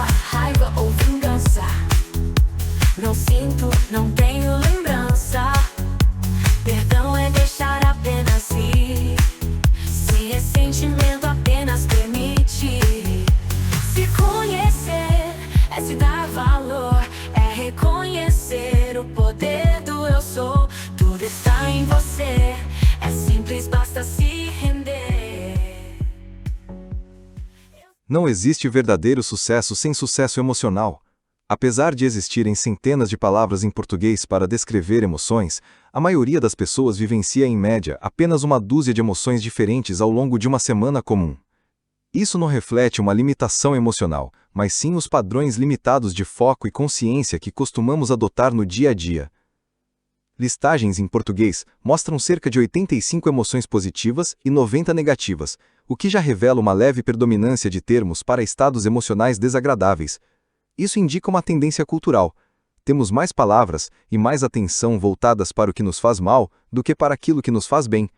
raiva ou vingança. Não sinto, não tenho lembrança. Perdão é deixar apenas ir. Sem ressentimento, apenas permitir. Se conhecer é se dar valor, é reconhecer o poder do eu sou. Tudo está em você, é simples, basta se render. Não existe verdadeiro sucesso sem sucesso emocional. Apesar de existirem centenas de palavras em português para descrever emoções, a maioria das pessoas vivencia em média apenas uma dúzia de emoções diferentes ao longo de uma semana comum. Isso não reflete uma limitação emocional, mas sim os padrões limitados de foco e consciência que costumamos adotar no dia a dia. Listagens em português mostram cerca de 85 emoções positivas e 90 negativas, o que já revela uma leve predominância de termos para estados emocionais desagradáveis. Isso indica uma tendência cultural. Temos mais palavras e mais atenção voltadas para o que nos faz mal do que para aquilo que nos faz bem.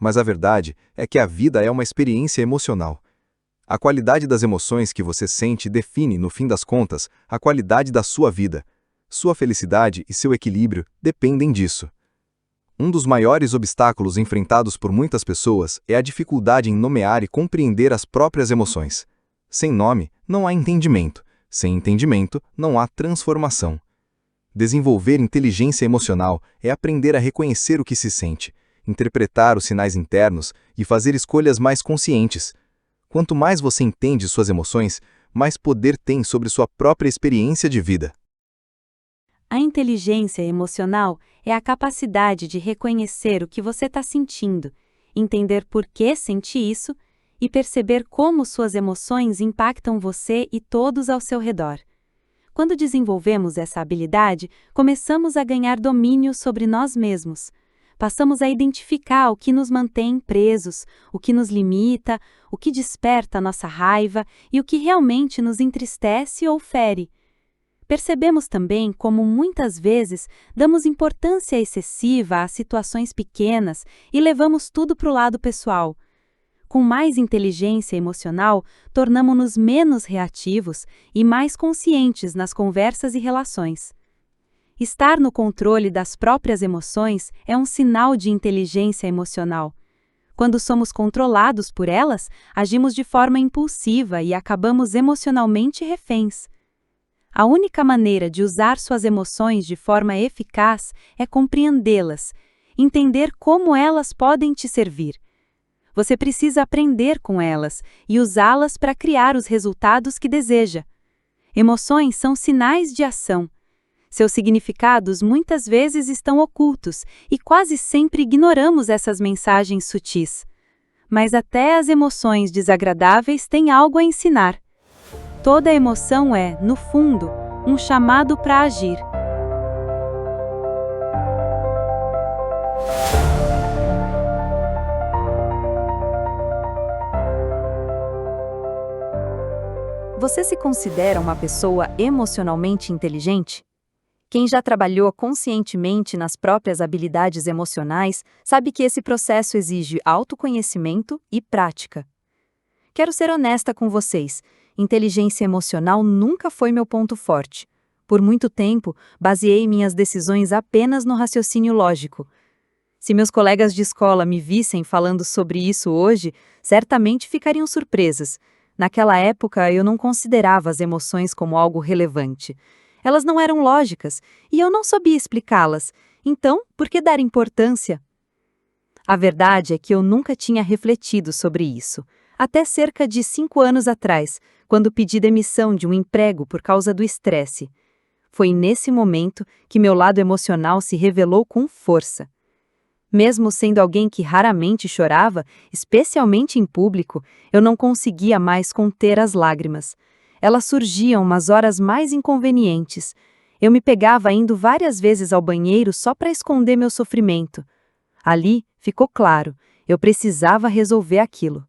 Mas a verdade é que a vida é uma experiência emocional. A qualidade das emoções que você sente define, no fim das contas, a qualidade da sua vida. Sua felicidade e seu equilíbrio dependem disso. Um dos maiores obstáculos enfrentados por muitas pessoas é a dificuldade em nomear e compreender as próprias emoções. Sem nome, não há entendimento. Sem entendimento, não há transformação. Desenvolver inteligência emocional é aprender a reconhecer o que se sente, interpretar os sinais internos e fazer escolhas mais conscientes. Quanto mais você entende suas emoções, mais poder tem sobre sua própria experiência de vida. A inteligência emocional é a capacidade de reconhecer o que você está sentindo, entender por que sente isso e perceber como suas emoções impactam você e todos ao seu redor. Quando desenvolvemos essa habilidade, começamos a ganhar domínio sobre nós mesmos. Passamos a identificar o que nos mantém presos, o que nos limita, o que desperta nossa raiva e o que realmente nos entristece ou fere. Percebemos também como muitas vezes damos importância excessiva a situações pequenas e levamos tudo para o lado pessoal. Com mais inteligência emocional, tornamo-nos menos reativos e mais conscientes nas conversas e relações. Estar no controle das próprias emoções é um sinal de inteligência emocional. Quando somos controlados por elas, agimos de forma impulsiva e acabamos emocionalmente reféns. A única maneira de usar suas emoções de forma eficaz é compreendê-las, entender como elas podem te servir. Você precisa aprender com elas e usá-las para criar os resultados que deseja. Emoções são sinais de ação. Seus significados muitas vezes estão ocultos e quase sempre ignoramos essas mensagens sutis. Mas até as emoções desagradáveis têm algo a ensinar. Toda emoção é, no fundo, um chamado para agir. Você se considera uma pessoa emocionalmente inteligente? Quem já trabalhou conscientemente nas próprias habilidades emocionais sabe que esse processo exige autoconhecimento e prática. Quero ser honesta com vocês, inteligência emocional nunca foi meu ponto forte. Por muito tempo, baseei minhas decisões apenas no raciocínio lógico. Se meus colegas de escola me vissem falando sobre isso hoje, certamente ficariam surpresas. Naquela época, eu não considerava as emoções como algo relevante. Elas não eram lógicas, e eu não sabia explicá-las. Então, por que dar importância? A verdade é que eu nunca tinha refletido sobre isso. Até cerca de 5 anos atrás, quando pedi demissão de um emprego por causa do estresse. Foi nesse momento que meu lado emocional se revelou com força. Mesmo sendo alguém que raramente chorava, especialmente em público, eu não conseguia mais conter as lágrimas. Elas surgiam nas horas mais inconvenientes. Eu me pegava indo várias vezes ao banheiro só para esconder meu sofrimento. Ali ficou claro, eu precisava resolver aquilo.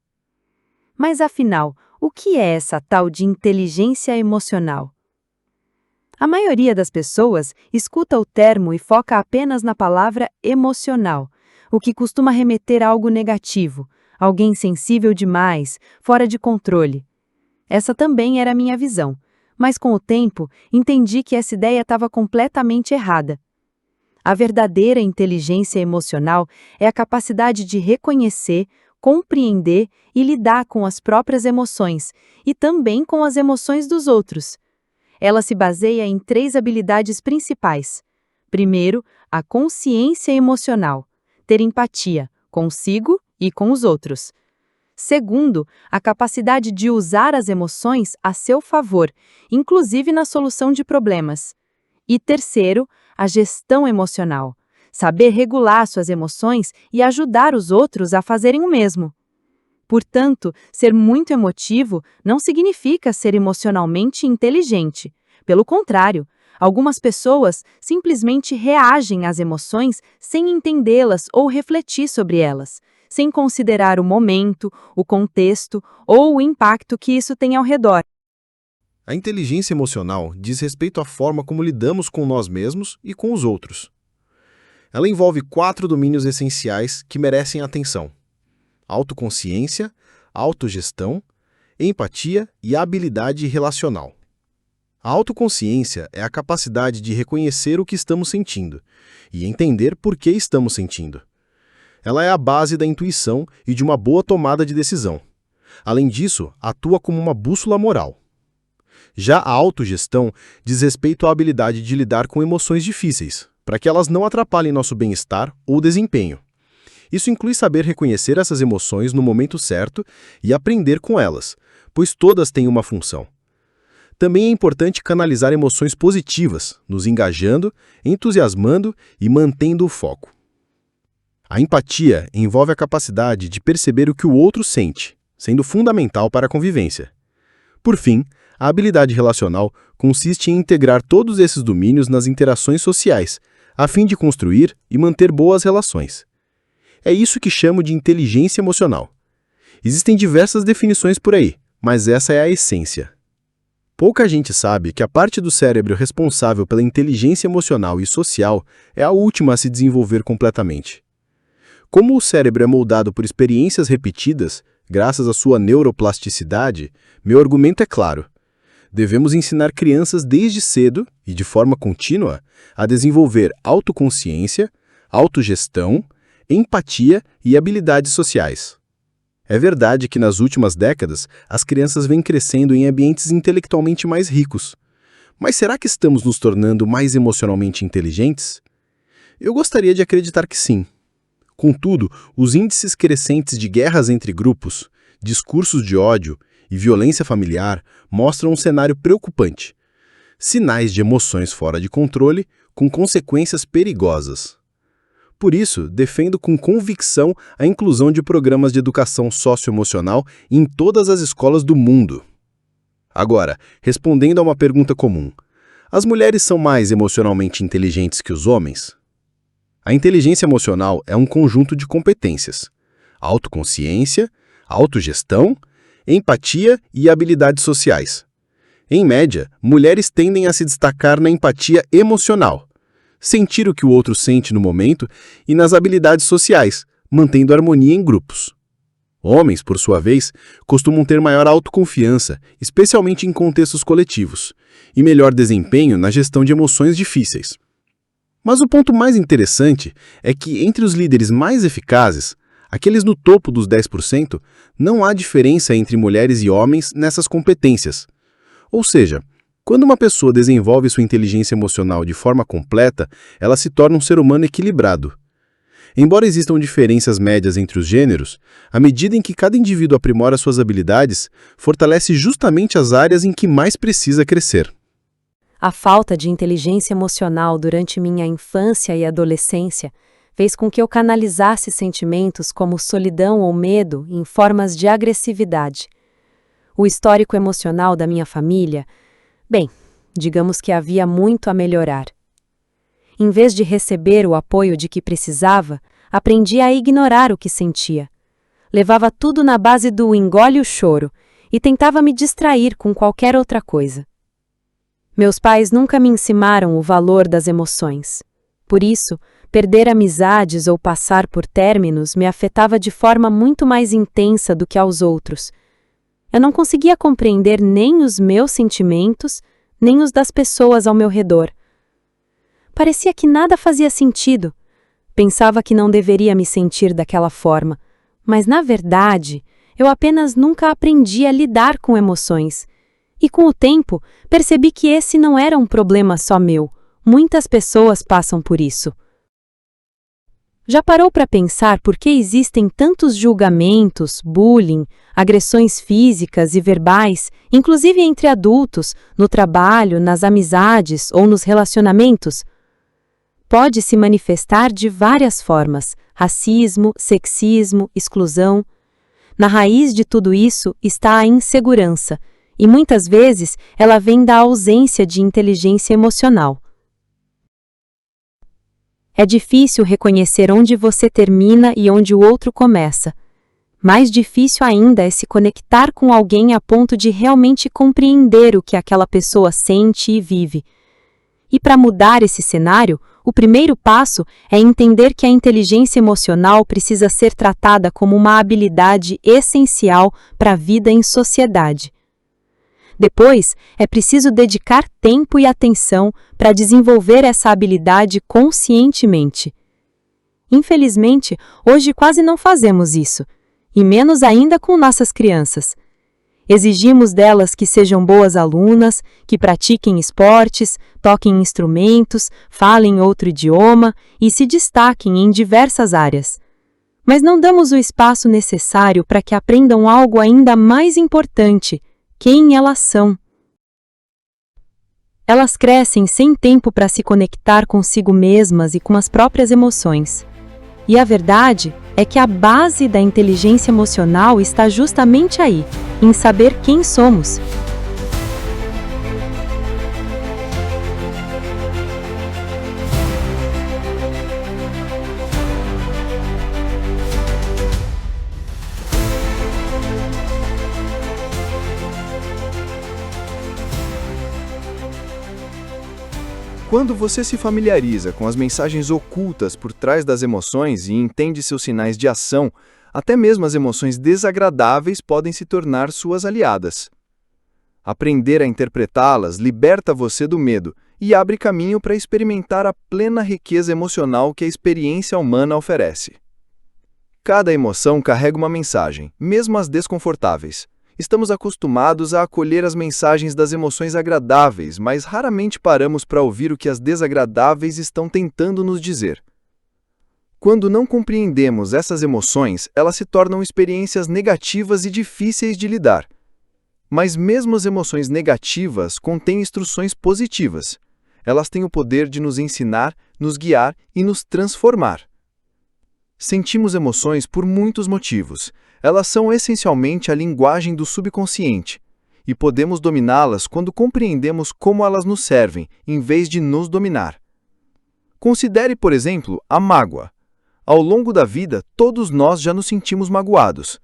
Mas afinal, o que é essa tal de inteligência emocional? A maioria das pessoas escuta o termo e foca apenas na palavra emocional, o que costuma remeter a algo negativo, alguém sensível demais, fora de controle. Essa também era a minha visão, Mas com o tempo, entendi que essa ideia estava completamente errada. A verdadeira inteligência emocional é a capacidade de reconhecer, compreender e lidar com as próprias emoções e também com as emoções dos outros. Ela se baseia em 3 habilidades principais. Primeiro, a consciência emocional, ter empatia consigo e com os outros. Segundo, a capacidade de usar as emoções a seu favor, inclusive na solução de problemas. E terceiro, a gestão emocional, saber regular suas emoções e ajudar os outros a fazerem o mesmo. Portanto, ser muito emotivo não significa ser emocionalmente inteligente. Pelo contrário, algumas pessoas simplesmente reagem às emoções sem entendê-las ou refletir sobre elas, sem considerar o momento, o contexto ou o impacto que isso tem ao redor. A inteligência emocional diz respeito à forma como lidamos com nós mesmos e com os outros. Ela envolve 4 domínios essenciais que merecem atenção: autoconsciência, autogestão, empatia e habilidade relacional. A autoconsciência é a capacidade de reconhecer o que estamos sentindo e entender por que estamos sentindo. Ela é a base da intuição e de uma boa tomada de decisão. Além disso, atua como uma bússola moral. Já a autogestão diz respeito à habilidade de lidar com emoções difíceis, para que elas não atrapalhem nosso bem-estar ou desempenho. Isso inclui saber reconhecer essas emoções no momento certo e aprender com elas, pois todas têm uma função. Também é importante canalizar emoções positivas, nos engajando, entusiasmando e mantendo o foco. A empatia envolve a capacidade de perceber o que o outro sente, sendo fundamental para a convivência. Por fim, a habilidade relacional consiste em integrar todos esses domínios nas interações sociais, a fim de construir e manter boas relações. É isso que chamo de inteligência emocional. Existem diversas definições por aí, mas essa é a essência. Pouca gente sabe que a parte do cérebro responsável pela inteligência emocional e social é a última a se desenvolver completamente. Como o cérebro é moldado por experiências repetidas, graças à sua neuroplasticidade, meu argumento é claro. Devemos ensinar crianças desde cedo, e de forma contínua, a desenvolver autoconsciência, autogestão, empatia e habilidades sociais. É verdade que nas últimas décadas, as crianças vêm crescendo em ambientes intelectualmente mais ricos. Mas será que estamos nos tornando mais emocionalmente inteligentes? Eu gostaria de acreditar que sim. Contudo, os índices crescentes de guerras entre grupos, discursos de ódio e violência familiar mostram um cenário preocupante. Sinais de emoções fora de controle, com consequências perigosas. Por isso, defendo com convicção a inclusão de programas de educação socioemocional em todas as escolas do mundo. Agora, respondendo a uma pergunta comum: as mulheres são mais emocionalmente inteligentes que os homens? A inteligência emocional é um conjunto de competências: autoconsciência, autogestão, empatia e habilidades sociais. Em média, mulheres tendem a se destacar na empatia emocional, sentir o que o outro sente no momento, e nas habilidades sociais, mantendo harmonia em grupos. Homens, por sua vez, costumam ter maior autoconfiança, especialmente em contextos coletivos, e melhor desempenho na gestão de emoções difíceis. Mas o ponto mais interessante é que, entre os líderes mais eficazes, aqueles no topo dos 10%, não há diferença entre mulheres e homens nessas competências. Ou seja, quando uma pessoa desenvolve sua inteligência emocional de forma completa, ela se torna um ser humano equilibrado. Embora existam diferenças médias entre os gêneros, à medida em que cada indivíduo aprimora suas habilidades, fortalece justamente as áreas em que mais precisa crescer. A falta de inteligência emocional durante minha infância e adolescência fez com que eu canalizasse sentimentos como solidão ou medo em formas de agressividade. O histórico emocional da minha família, bem, digamos que havia muito a melhorar. Em vez de receber o apoio de que precisava, aprendi a ignorar o que sentia. Levava tudo na base do engole o choro e tentava me distrair com qualquer outra coisa. Meus pais nunca me ensinaram o valor das emoções. Por isso, perder amizades ou passar por términos me afetava de forma muito mais intensa do que aos outros. Eu não conseguia compreender nem os meus sentimentos, nem os das pessoas ao meu redor. Parecia que nada fazia sentido. Pensava que não deveria me sentir daquela forma, mas na verdade, eu apenas nunca aprendi a lidar com emoções. E com o tempo, percebi que esse não era um problema só meu. Muitas pessoas passam por isso. Já parou para pensar por que existem tantos julgamentos, bullying, agressões físicas e verbais, inclusive entre adultos, no trabalho, nas amizades ou nos relacionamentos? Pode se manifestar de várias formas: racismo, sexismo, exclusão. Na raiz de tudo isso está a insegurança, e muitas vezes ela vem da ausência de inteligência emocional. É difícil reconhecer onde você termina e onde o outro começa. Mais difícil ainda é se conectar com alguém a ponto de realmente compreender o que aquela pessoa sente e vive. E para mudar esse cenário, o primeiro passo é entender que a inteligência emocional precisa ser tratada como uma habilidade essencial para a vida em sociedade. Depois, é preciso dedicar tempo e atenção para desenvolver essa habilidade conscientemente. Infelizmente, hoje quase não fazemos isso, e menos ainda com nossas crianças. Exigimos delas que sejam boas alunas, que pratiquem esportes, toquem instrumentos, falem outro idioma e se destaquem em diversas áreas. Mas não damos o espaço necessário para que aprendam algo ainda mais importante: quem elas são. Elas crescem sem tempo para se conectar consigo mesmas e com as próprias emoções. E a verdade é que a base da inteligência emocional está justamente aí, em saber quem somos. Quando você se familiariza com as mensagens ocultas por trás das emoções e entende seus sinais de ação, até mesmo as emoções desagradáveis podem se tornar suas aliadas. Aprender a interpretá-las liberta você do medo e abre caminho para experimentar a plena riqueza emocional que a experiência humana oferece. Cada emoção carrega uma mensagem, mesmo as desconfortáveis. Estamos acostumados a acolher as mensagens das emoções agradáveis, mas raramente paramos para ouvir o que as desagradáveis estão tentando nos dizer. Quando não compreendemos essas emoções, elas se tornam experiências negativas e difíceis de lidar. Mas mesmo as emoções negativas contêm instruções positivas. Elas têm o poder de nos ensinar, nos guiar e nos transformar. Sentimos emoções por muitos motivos. Elas são essencialmente a linguagem do subconsciente, e podemos dominá-las quando compreendemos como elas nos servem, em vez de nos dominar. Considere, por exemplo, a mágoa. Ao longo da vida, todos nós já nos sentimos magoados.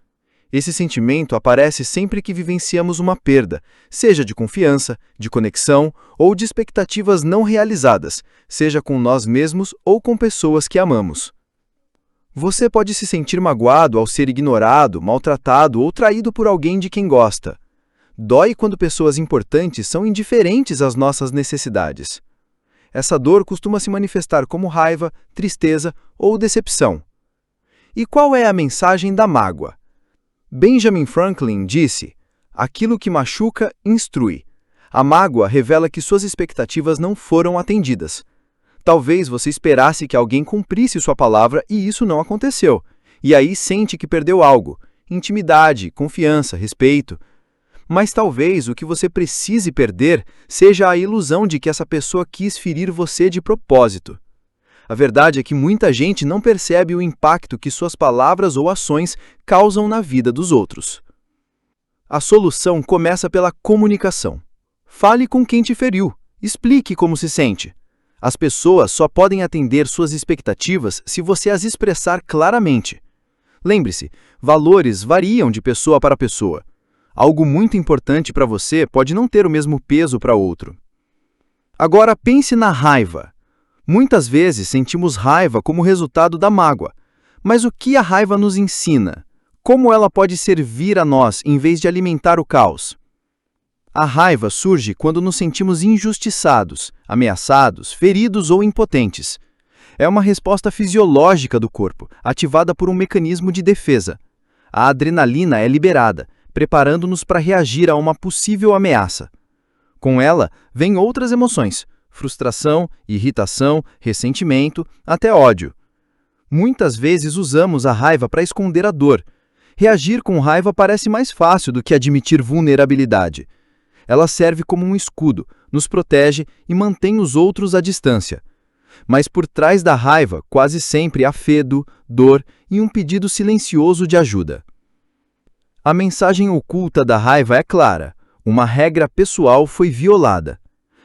Esse sentimento aparece sempre que vivenciamos uma perda, seja de confiança, de conexão ou de expectativas não realizadas, seja com nós mesmos ou com pessoas que amamos. Você pode se sentir magoado ao ser ignorado, maltratado ou traído por alguém de quem gosta. Dói quando pessoas importantes são indiferentes às nossas necessidades. Essa dor costuma se manifestar como raiva, tristeza ou decepção. E qual é a mensagem da mágoa? Benjamin Franklin disse: "Aquilo que machuca, instrui." A mágoa revela que suas expectativas não foram atendidas. Talvez você esperasse que alguém cumprisse sua palavra e isso não aconteceu. E aí sente que perdeu algo: intimidade, confiança, respeito. Mas talvez o que você precise perder seja a ilusão de que essa pessoa quis ferir você de propósito. A verdade é que muita gente não percebe o impacto que suas palavras ou ações causam na vida dos outros. A solução começa pela comunicação. Fale com quem te feriu. Explique como se sente. As pessoas só podem atender suas expectativas se você as expressar claramente. Lembre-se, valores variam de pessoa para pessoa. Algo muito importante para você pode não ter o mesmo peso para outro. Agora pense na raiva. Muitas vezes sentimos raiva como resultado da mágoa. Mas o que a raiva nos ensina? Como ela pode servir a nós em vez de alimentar o caos? A raiva surge quando nos sentimos injustiçados, ameaçados, feridos ou impotentes. É uma resposta fisiológica do corpo, ativada por um mecanismo de defesa. A adrenalina é liberada, preparando-nos para reagir a uma possível ameaça. Com ela, vêm outras emoções: frustração, irritação, ressentimento, até ódio. Muitas vezes usamos a raiva para esconder a dor. Reagir com raiva parece mais fácil do que admitir vulnerabilidade. Ela serve como um escudo, nos protege e mantém os outros à distância. Mas por trás da raiva, quase sempre há medo, dor e um pedido silencioso de ajuda. A mensagem oculta da raiva é clara: uma regra pessoal foi violada.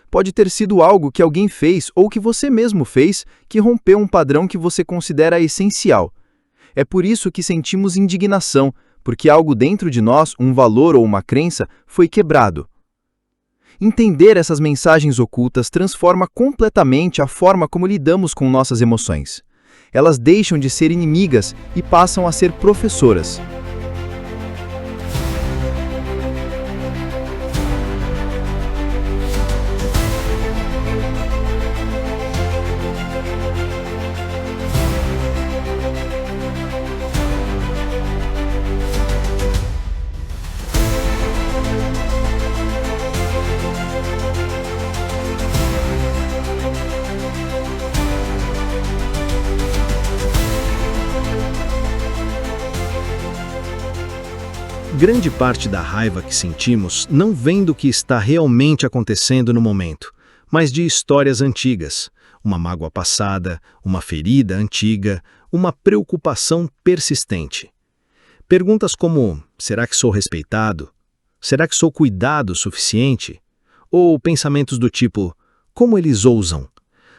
Pode ter sido algo que alguém fez ou que você mesmo fez que rompeu um padrão que você considera essencial. É por isso que sentimos indignação, porque algo dentro de nós, um valor ou uma crença, foi quebrado. Entender essas mensagens ocultas transforma completamente a forma como lidamos com nossas emoções. Elas deixam de ser inimigas e passam a ser professoras. Grande parte da raiva que sentimos não vem do que está realmente acontecendo no momento, mas de histórias antigas, uma mágoa passada, uma ferida antiga, uma preocupação persistente. Perguntas como: será que sou respeitado? Será que sou cuidado o suficiente? Ou pensamentos do tipo: como eles ousam?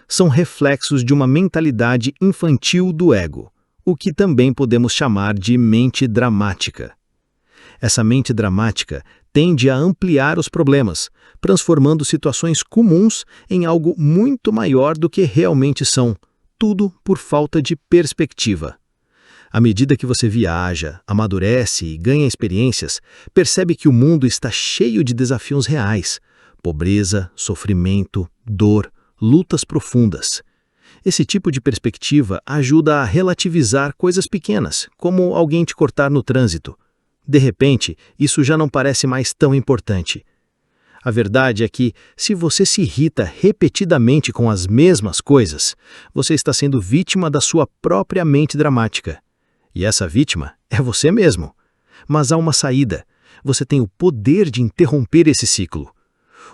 São reflexos de uma mentalidade infantil do ego, o que também podemos chamar de mente dramática. Essa mente dramática tende a ampliar os problemas, transformando situações comuns em algo muito maior do que realmente são, tudo por falta de perspectiva. À medida que você viaja, amadurece e ganha experiências, percebe que o mundo está cheio de desafios reais: pobreza, sofrimento, dor, lutas profundas. Esse tipo de perspectiva ajuda a relativizar coisas pequenas, como alguém te cortar no trânsito. De repente, isso já não parece mais tão importante. A verdade é que, se você se irrita repetidamente com as mesmas coisas, você está sendo vítima da sua própria mente dramática. E essa vítima é você mesmo. Mas há uma saída. Você tem o poder de interromper esse ciclo.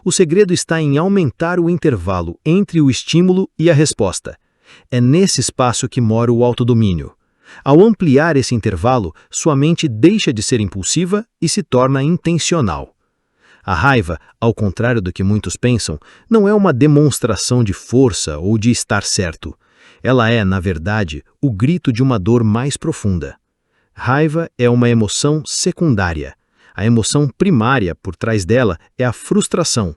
O segredo está em aumentar o intervalo entre o estímulo e a resposta. É nesse espaço que mora o autodomínio. Ao ampliar esse intervalo, sua mente deixa de ser impulsiva e se torna intencional. A raiva, ao contrário do que muitos pensam, não é uma demonstração de força ou de estar certo. Ela é, na verdade, o grito de uma dor mais profunda. Raiva é uma emoção secundária. A emoção primária por trás dela é a frustração.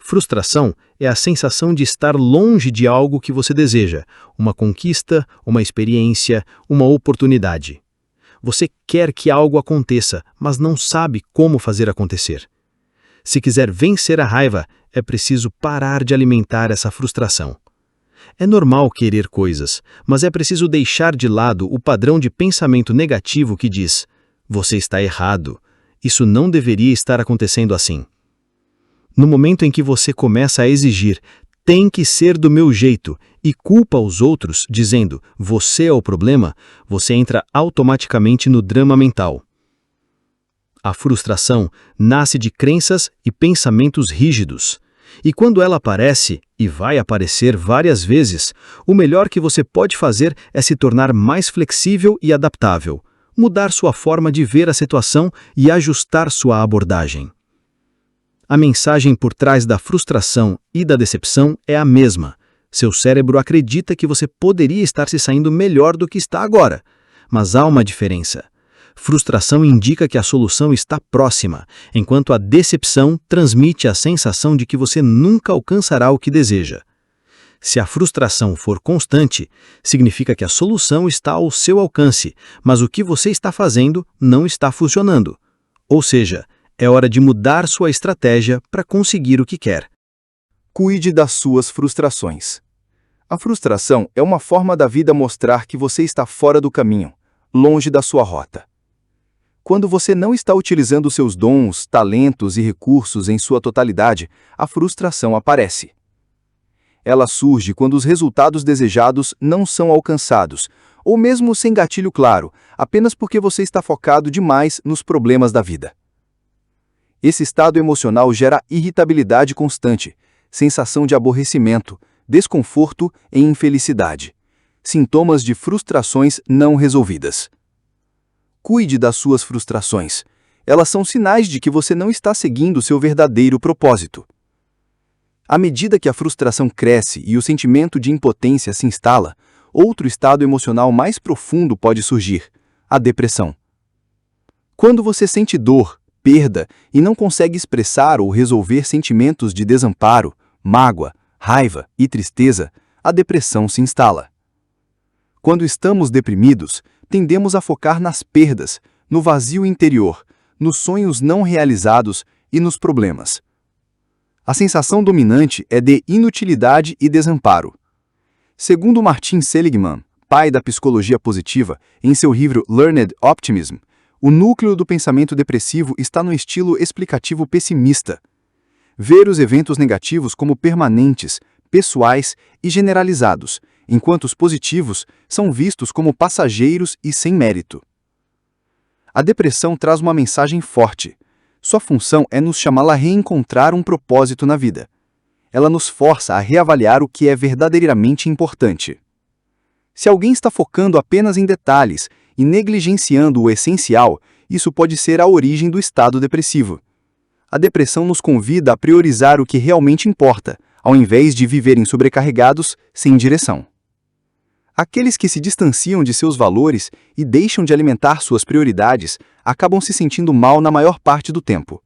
Frustração é a sensação de estar longe de algo que você deseja, uma conquista, uma experiência, uma oportunidade. Você quer que algo aconteça, mas não sabe como fazer acontecer. Se quiser vencer a raiva, é preciso parar de alimentar essa frustração. É normal querer coisas, mas é preciso deixar de lado o padrão de pensamento negativo que diz: você está errado, isso não deveria estar acontecendo assim. No momento em que você começa a exigir, tem que ser do meu jeito, e culpa os outros, dizendo, você é o problema, você entra automaticamente no drama mental. A frustração nasce de crenças e pensamentos rígidos. E quando ela aparece, e vai aparecer várias vezes, o melhor que você pode fazer é se tornar mais flexível e adaptável, mudar sua forma de ver a situação e ajustar sua abordagem. A mensagem por trás da frustração e da decepção é a mesma. Seu cérebro acredita que você poderia estar se saindo melhor do que está agora. Mas há uma diferença. Frustração indica que a solução está próxima, enquanto a decepção transmite a sensação de que você nunca alcançará o que deseja. Se a frustração for constante, significa que a solução está ao seu alcance, mas o que você está fazendo não está funcionando. Ou seja, é hora de mudar sua estratégia para conseguir o que quer. Cuide das suas frustrações. A frustração é uma forma da vida mostrar que você está fora do caminho, longe da sua rota. Quando você não está utilizando seus dons, talentos e recursos em sua totalidade, a frustração aparece. Ela surge quando os resultados desejados não são alcançados, ou mesmo sem gatilho claro, apenas porque você está focado demais nos problemas da vida. Esse estado emocional gera irritabilidade constante, sensação de aborrecimento, desconforto e infelicidade. Sintomas de frustrações não resolvidas. Cuide das suas frustrações. Elas são sinais de que você não está seguindo seu verdadeiro propósito. À medida que a frustração cresce e o sentimento de impotência se instala, outro estado emocional mais profundo pode surgir: a depressão. Quando você sente dor, perda e não consegue expressar ou resolver sentimentos de desamparo, mágoa, raiva e tristeza, a depressão se instala. Quando estamos deprimidos, tendemos a focar nas perdas, no vazio interior, nos sonhos não realizados e nos problemas. A sensação dominante é de inutilidade e desamparo. Segundo Martin Seligman, pai da psicologia positiva, em seu livro Learned Optimism, o núcleo do pensamento depressivo está no estilo explicativo pessimista. Ver os eventos negativos como permanentes, pessoais e generalizados, enquanto os positivos são vistos como passageiros e sem mérito. A depressão traz uma mensagem forte. Sua função é nos chamar a reencontrar um propósito na vida. Ela nos força a reavaliar o que é verdadeiramente importante. Se alguém está focando apenas em detalhes e negligenciando o essencial, isso pode ser a origem do estado depressivo. A depressão nos convida a priorizar o que realmente importa, ao invés de viverem sobrecarregados, sem direção. Aqueles que se distanciam de seus valores e deixam de alimentar suas prioridades acabam se sentindo mal na maior parte do tempo.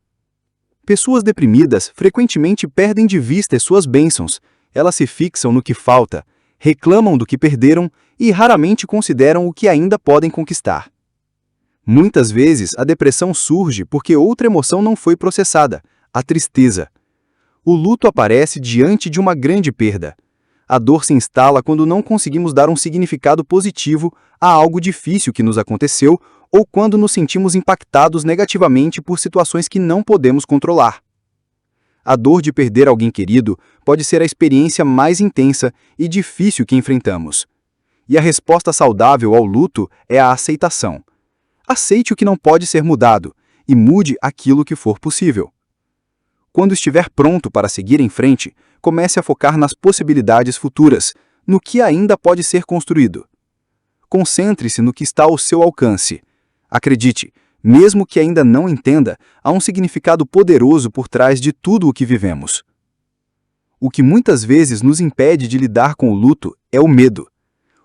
Pessoas deprimidas frequentemente perdem de vista suas bênçãos, elas se fixam no que falta, reclamam do que perderam e raramente consideram o que ainda podem conquistar. Muitas vezes a depressão surge porque outra emoção não foi processada, a tristeza. O luto aparece diante de uma grande perda. A dor se instala quando não conseguimos dar um significado positivo a algo difícil que nos aconteceu ou quando nos sentimos impactados negativamente por situações que não podemos controlar. A dor de perder alguém querido pode ser a experiência mais intensa e difícil que enfrentamos. E a resposta saudável ao luto é a aceitação. Aceite o que não pode ser mudado e mude aquilo que for possível. Quando estiver pronto para seguir em frente, comece a focar nas possibilidades futuras, no que ainda pode ser construído. Concentre-se no que está ao seu alcance. Acredite, mesmo que ainda não entenda, há um significado poderoso por trás de tudo o que vivemos. O que muitas vezes nos impede de lidar com o luto é o medo.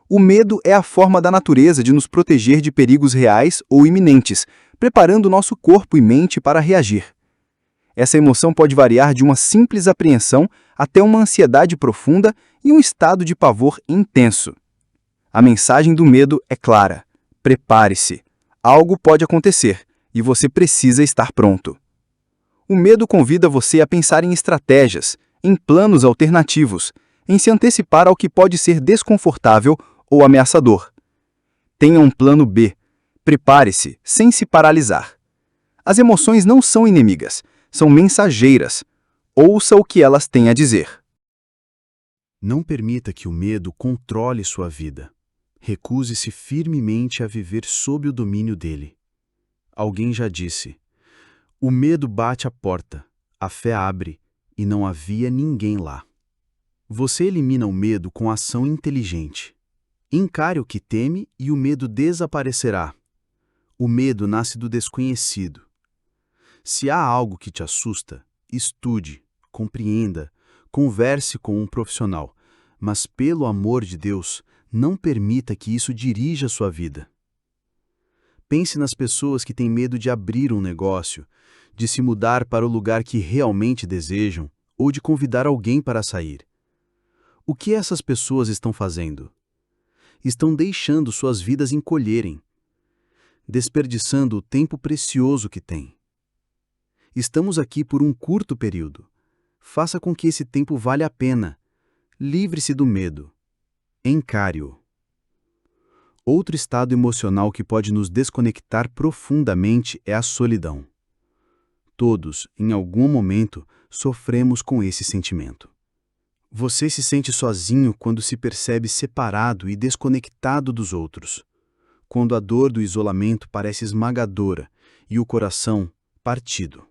O medo é a forma da natureza de nos proteger de perigos reais ou iminentes, preparando nosso corpo e mente para reagir. Essa emoção pode variar de uma simples apreensão até uma ansiedade profunda e um estado de pavor intenso. A mensagem do medo é clara: prepare-se. Algo pode acontecer e você precisa estar pronto. O medo convida você a pensar em estratégias, em planos alternativos, em se antecipar ao que pode ser desconfortável ou ameaçador. Tenha um plano B. Prepare-se sem se paralisar. As emoções não são inimigas, são mensageiras. Ouça o que elas têm a dizer. Não permita que o medo controle sua vida. Recuse-se firmemente a viver sob o domínio dele. Alguém já disse: o medo bate à porta, a fé abre, e não havia ninguém lá. Você elimina o medo com ação inteligente. Encare o que teme e o medo desaparecerá. O medo nasce do desconhecido. Se há algo que te assusta, estude, compreenda, converse com um profissional, mas pelo amor de Deus, não permita que isso dirija sua vida. Pense nas pessoas que têm medo de abrir um negócio, de se mudar para o lugar que realmente desejam ou de convidar alguém para sair. O que essas pessoas estão fazendo? Estão deixando suas vidas encolherem, desperdiçando o tempo precioso que têm. Estamos aqui por um curto período. Faça com que esse tempo valha a pena. Livre-se do medo. Encare-o. Outro estado emocional que pode nos desconectar profundamente é a solidão. Todos, em algum momento, sofremos com esse sentimento. Você se sente sozinho quando se percebe separado e desconectado dos outros, quando a dor do isolamento parece esmagadora e o coração partido.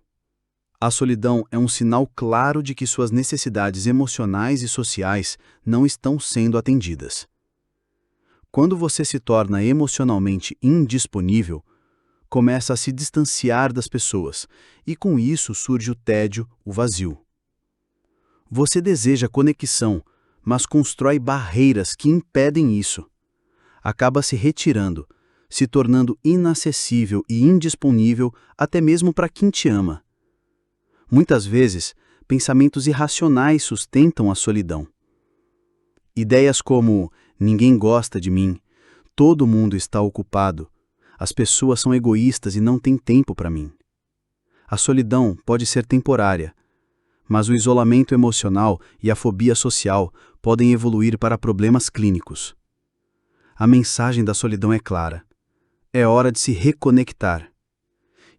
A solidão é um sinal claro de que suas necessidades emocionais e sociais não estão sendo atendidas. Quando você se torna emocionalmente indisponível, começa a se distanciar das pessoas, e com isso surge o tédio, o vazio. Você deseja conexão, mas constrói barreiras que impedem isso. Acaba se retirando, se tornando inacessível e indisponível até mesmo para quem te ama. Muitas vezes, pensamentos irracionais sustentam a solidão. Ideias como ninguém gosta de mim, todo mundo está ocupado, as pessoas são egoístas e não têm tempo para mim. A solidão pode ser temporária, mas o isolamento emocional e a fobia social podem evoluir para problemas clínicos. A mensagem da solidão é clara. É hora de se reconectar.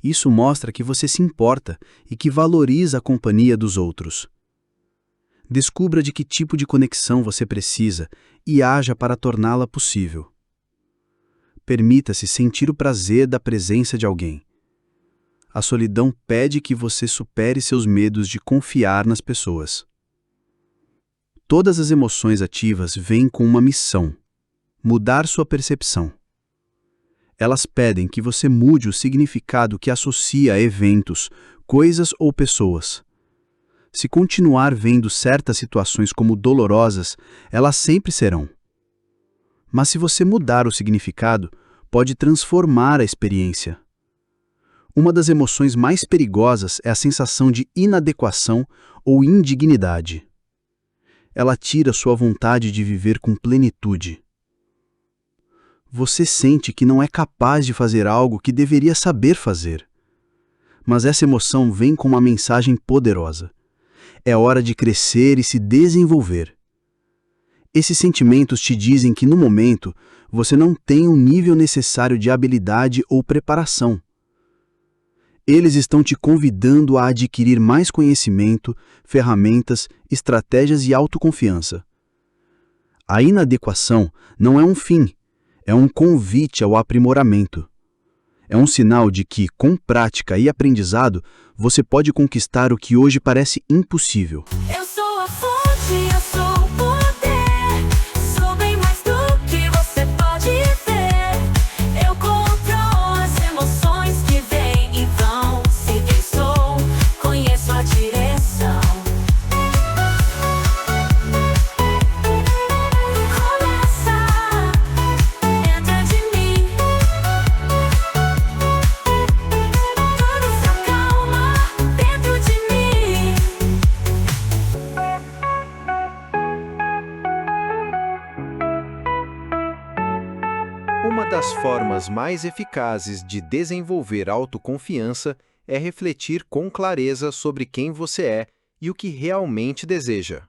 Isso mostra que você se importa e que valoriza a companhia dos outros. Descubra de que tipo de conexão você precisa e haja para torná-la possível. Permita-se sentir o prazer da presença de alguém. A solidão pede que você supere seus medos de confiar nas pessoas. Todas as emoções ativas vêm com uma missão: mudar sua percepção. Elas pedem que você mude o significado que associa a eventos, coisas ou pessoas. Se continuar vendo certas situações como dolorosas, elas sempre serão. Mas se você mudar o significado, pode transformar a experiência. Uma das emoções mais perigosas é a sensação de inadequação ou indignidade. Ela tira sua vontade de viver com plenitude. Você sente que não é capaz de fazer algo que deveria saber fazer. Mas essa emoção vem com uma mensagem poderosa. É hora de crescer e se desenvolver. Esses sentimentos te dizem que no momento você não tem o nível necessário de habilidade ou preparação. Eles estão te convidando a adquirir mais conhecimento, ferramentas, estratégias e autoconfiança. A inadequação não é um fim, é um convite ao aprimoramento. É um sinal de que, com prática e aprendizado, você pode conquistar o que hoje parece impossível. Eu sou a fonte, eu sou o poder. Sou bem mais do que você pode ver. Eu controlo as emoções que vêm e vão. Se quem sou, conheço a direção. Começa, entra de mim. Tudo se acalma dentro de mim. Uma das formas mais eficazes de desenvolver autoconfiança é refletir com clareza sobre quem você é e o que realmente deseja.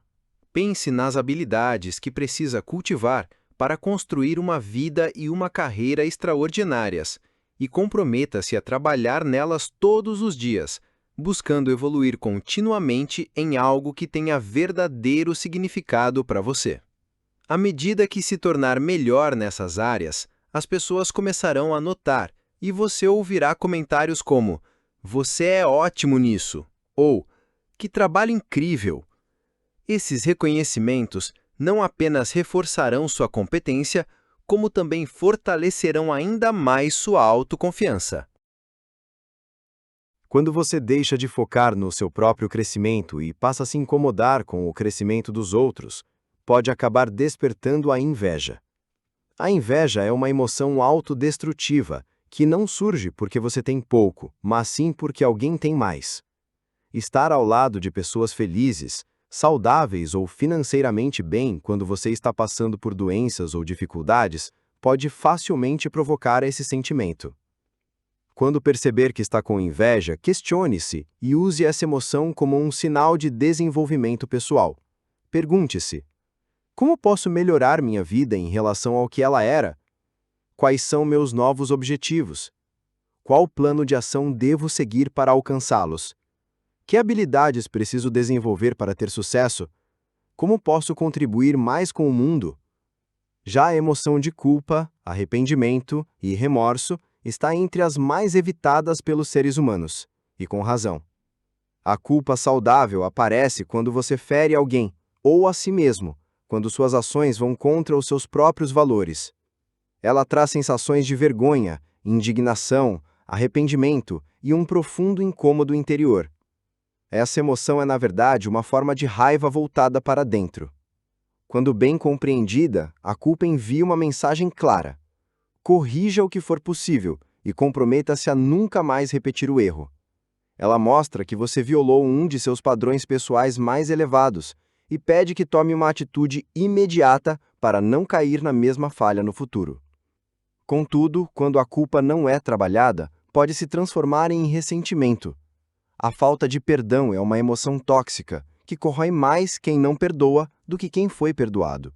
Pense nas habilidades que precisa cultivar para construir uma vida e uma carreira extraordinárias e comprometa-se a trabalhar nelas todos os dias, buscando evoluir continuamente em algo que tenha verdadeiro significado para você. À medida que se tornar melhor nessas áreas, as pessoas começarão a notar e você ouvirá comentários como "Você é ótimo nisso" ou "Que trabalho incrível". Esses reconhecimentos não apenas reforçarão sua competência, como também fortalecerão ainda mais sua autoconfiança. Quando você deixa de focar no seu próprio crescimento e passa a se incomodar com o crescimento dos outros, pode acabar despertando a inveja. A inveja é uma emoção autodestrutiva, que não surge porque você tem pouco, mas sim porque alguém tem mais. Estar ao lado de pessoas felizes saudáveis ou financeiramente bem quando você está passando por doenças ou dificuldades, pode facilmente provocar esse sentimento. Quando perceber que está com inveja, questione-se e use essa emoção como um sinal de desenvolvimento pessoal. Pergunte-se: como posso melhorar minha vida em relação ao que ela era? Quais são meus novos objetivos? Qual plano de ação devo seguir para alcançá-los? Que habilidades preciso desenvolver para ter sucesso? Como posso contribuir mais com o mundo? Já a emoção de culpa, arrependimento e remorso está entre as mais evitadas pelos seres humanos, e com razão. A culpa saudável aparece quando você fere alguém, ou a si mesmo, quando suas ações vão contra os seus próprios valores. Ela traz sensações de vergonha, indignação, arrependimento e um profundo incômodo interior. Essa emoção é, na verdade, uma forma de raiva voltada para dentro. Quando bem compreendida, a culpa envia uma mensagem clara: corrija o que for possível e comprometa-se a nunca mais repetir o erro. Ela mostra que você violou um de seus padrões pessoais mais elevados e pede que tome uma atitude imediata para não cair na mesma falha no futuro. Contudo, quando a culpa não é trabalhada, pode se transformar em ressentimento. A falta de perdão é uma emoção tóxica que corrói mais quem não perdoa do que quem foi perdoado.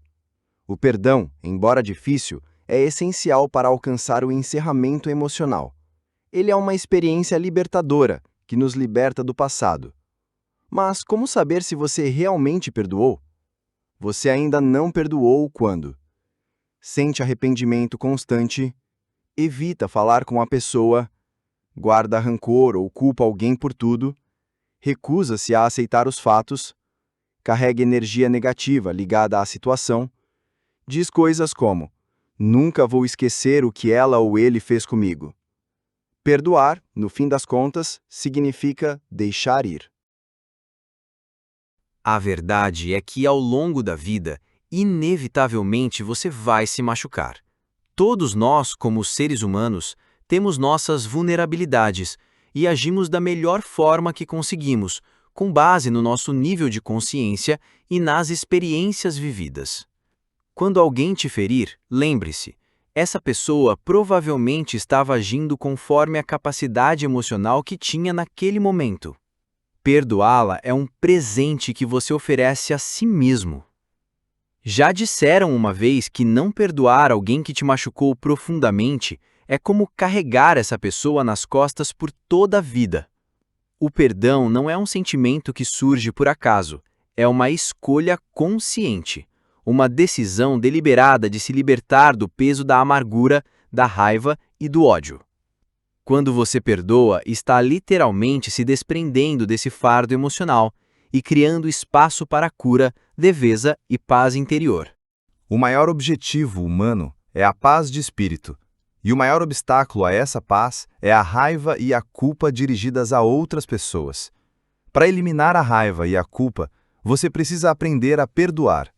O perdão, embora difícil, é essencial para alcançar o encerramento emocional. Ele é uma experiência libertadora que nos liberta do passado. Mas como saber se você realmente perdoou? Você ainda não perdoou quando sente arrependimento constante, evita falar com a pessoa, guarda rancor ou culpa alguém por tudo, recusa-se a aceitar os fatos, carrega energia negativa ligada à situação, diz coisas como: nunca vou esquecer o que ela ou ele fez comigo. Perdoar, no fim das contas, significa deixar ir. A verdade é que ao longo da vida, inevitavelmente você vai se machucar. Todos nós, como seres humanos, temos nossas vulnerabilidades e agimos da melhor forma que conseguimos, com base no nosso nível de consciência e nas experiências vividas. Quando alguém te ferir, lembre-se, essa pessoa provavelmente estava agindo conforme a capacidade emocional que tinha naquele momento. Perdoá-la é um presente que você oferece a si mesmo. Já disseram uma vez que não perdoar alguém que te machucou profundamente é como carregar essa pessoa nas costas por toda a vida. O perdão não é um sentimento que surge por acaso, é uma escolha consciente, uma decisão deliberada de se libertar do peso da amargura, da raiva e do ódio. Quando você perdoa, está literalmente se desprendendo desse fardo emocional e criando espaço para cura, leveza e paz interior. O maior objetivo humano é a paz de espírito, e o maior obstáculo a essa paz é a raiva e a culpa dirigidas a outras pessoas. Para eliminar a raiva e a culpa, você precisa aprender a perdoar.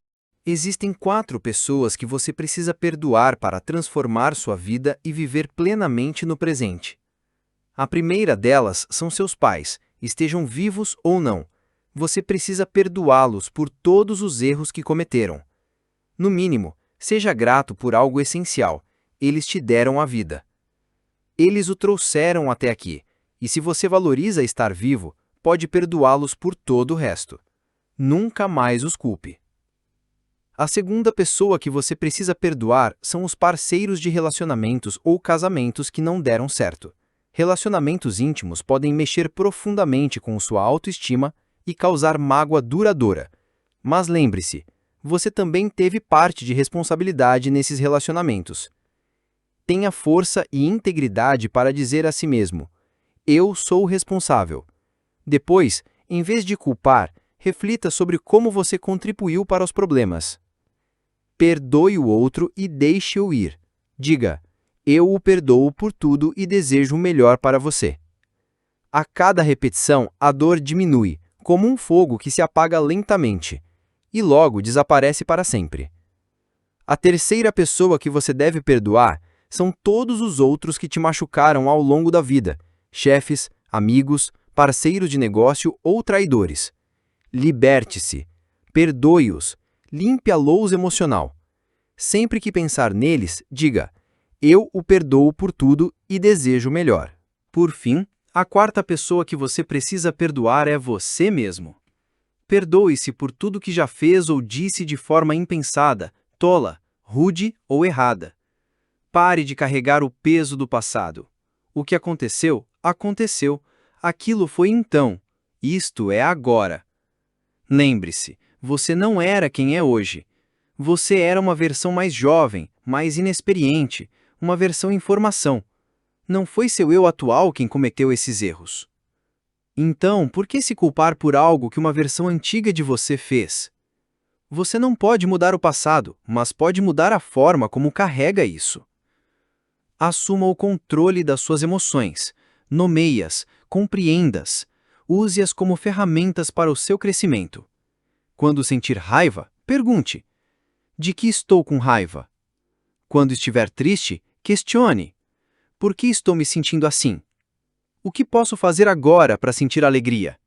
Existem 4 pessoas que você precisa perdoar para transformar sua vida e viver plenamente no presente. A primeira delas são seus pais, estejam vivos ou não. Você precisa perdoá-los por todos os erros que cometeram. No mínimo, seja grato por algo essencial: eles te deram a vida. Eles o trouxeram até aqui, e se você valoriza estar vivo, pode perdoá-los por todo o resto. Nunca mais os culpe. A segunda pessoa que você precisa perdoar são os parceiros de relacionamentos ou casamentos que não deram certo. Relacionamentos íntimos podem mexer profundamente com sua autoestima e causar mágoa duradoura. Mas lembre-se, você também teve parte de responsabilidade nesses relacionamentos. Tenha força e integridade para dizer a si mesmo: eu sou o responsável. Depois, em vez de culpar, reflita sobre como você contribuiu para os problemas. Perdoe o outro e deixe-o ir. Diga: eu o perdoo por tudo e desejo o melhor para você. A cada repetição, a dor diminui, como um fogo que se apaga lentamente, e logo desaparece para sempre. A terceira pessoa que você deve perdoar são todos os outros que te machucaram ao longo da vida: chefes, amigos, parceiros de negócio ou traidores. Liberte-se. Perdoe-os. Limpe a lousa emocional. Sempre que pensar neles, diga: eu o perdoo por tudo e desejo o melhor. Por fim, a quarta pessoa que você precisa perdoar é você mesmo. Perdoe-se por tudo que já fez ou disse de forma impensada, tola, rude ou errada. Pare de carregar o peso do passado. O que aconteceu, aconteceu. Aquilo foi então. Isto é agora. Lembre-se, você não era quem é hoje. Você era uma versão mais jovem, mais inexperiente, uma versão em formação. Não foi seu eu atual quem cometeu esses erros. Então, por que se culpar por algo que uma versão antiga de você fez? Você não pode mudar o passado, mas pode mudar a forma como carrega isso. Assuma o controle das suas emoções. Nomeie-as, compreenda-as. Use-as como ferramentas para o seu crescimento. Quando sentir raiva, pergunte: de que estou com raiva? Quando estiver triste, questione: por que estou me sentindo assim? O que posso fazer agora para sentir alegria?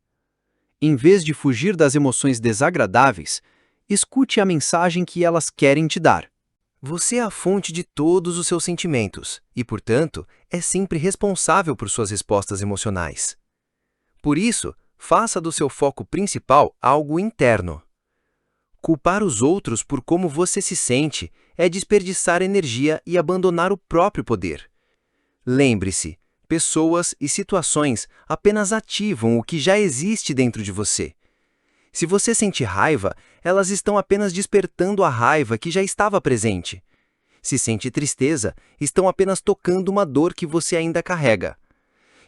Em vez de fugir das emoções desagradáveis, escute a mensagem que elas querem te dar. Você é a fonte de todos os seus sentimentos e, portanto, é sempre responsável por suas respostas emocionais. Por isso, faça do seu foco principal algo interno. Culpar os outros por como você se sente é desperdiçar energia e abandonar o próprio poder. Lembre-se, pessoas e situações apenas ativam o que já existe dentro de você. Se você sente raiva, elas estão apenas despertando a raiva que já estava presente. Se sente tristeza, estão apenas tocando uma dor que você ainda carrega.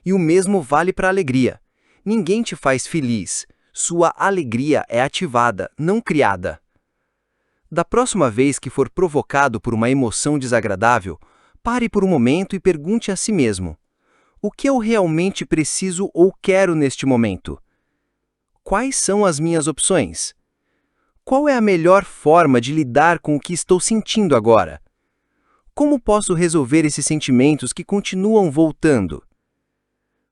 E o mesmo vale para a alegria. Ninguém te faz feliz. Sua alegria é ativada, não criada. Da próxima vez que for provocado por uma emoção desagradável, pare por um momento e pergunte a si mesmo: o que eu realmente preciso ou quero neste momento? Quais são as minhas opções? Qual é a melhor forma de lidar com o que estou sentindo agora? Como posso resolver esses sentimentos que continuam voltando?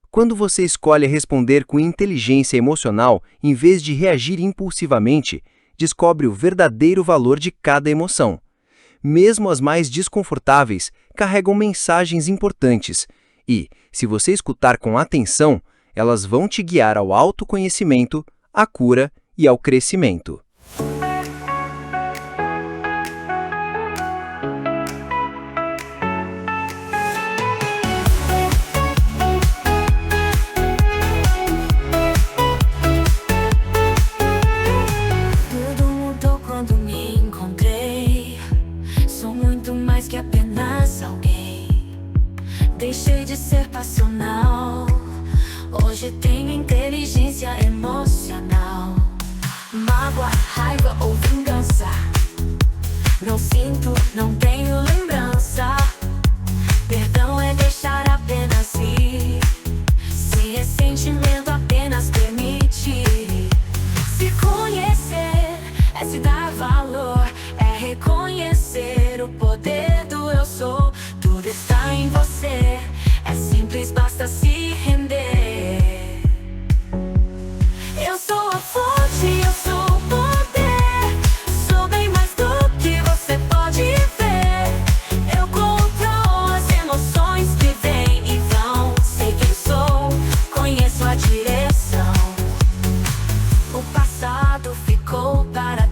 Quando você escolhe responder com inteligência emocional em vez de reagir impulsivamente, descobre o verdadeiro valor de cada emoção. Mesmo as mais desconfortáveis carregam mensagens importantes e, se você escutar com atenção, elas vão te guiar ao autoconhecimento, à cura e ao crescimento. Tudo mudou quando me encontrei. Sou muito mais que apenas alguém. Deixei de ser passional. Hoje tenho inteligência emocional. Mágoa, raiva ou vingança, não sinto, não tenho lembrança. Perdão é deixar apenas ir. Se é sentimento, apenas permite. Se conhecer é se dar valor, é reconhecer o poder do eu sou. Tudo está em você, é simples, basta se render. Eu sou a fonte, eu sou o poder. Sou bem mais do que você pode ver. Eu controlo as emoções que vêm e vão. Sei quem sou, conheço a direção. O passado ficou para